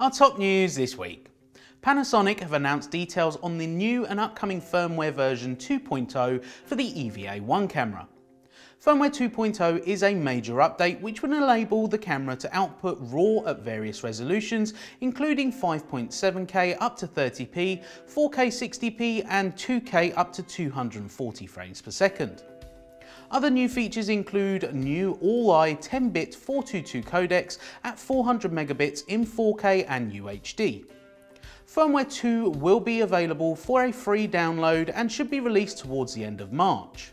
Our top news this week. Panasonic have announced details on the new and upcoming firmware version 2.0 for the EVA1 camera. Firmware 2.0 is a major update which will enable the camera to output RAW at various resolutions, including 5.7K up to 30p, 4K 60p and 2K up to 240 frames per second. Other new features include new all-eye 10-bit 422 codecs at 400 megabits in 4K and UHD. Firmware 2 will be available for a free download and should be released towards the end of March.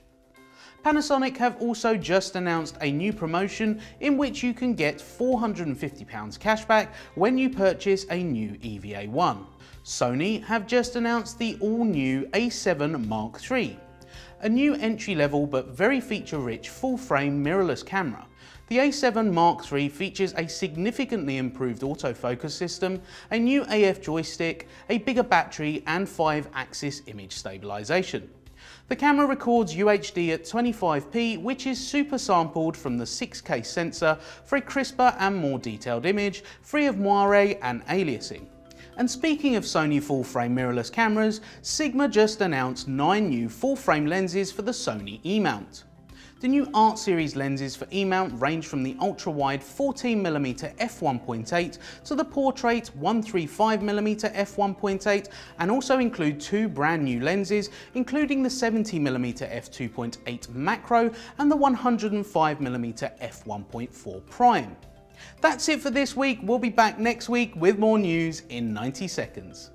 Panasonic have also just announced a new promotion in which you can get £450 cashback when you purchase a new EVA1. Sony have just announced the all-new A7 Mark III. A new entry-level but very feature-rich full-frame mirrorless camera. The A7 Mark III features a significantly improved autofocus system, a new AF joystick, a bigger battery and 5-axis image stabilization. The camera records UHD at 25p, which is super sampled from the 6K sensor for a crisper and more detailed image, free of moire and aliasing. And speaking of Sony full-frame mirrorless cameras, Sigma just announced 9 new full-frame lenses for the Sony E-mount. The new Art Series lenses for E-mount range from the ultra-wide 14mm f1.8 to the portrait 135mm f1.8 and also include 2 brand new lenses, including the 70mm f2.8 macro and the 105mm f1.4 prime. That's it for this week. We'll be back next week with more news in 90 seconds.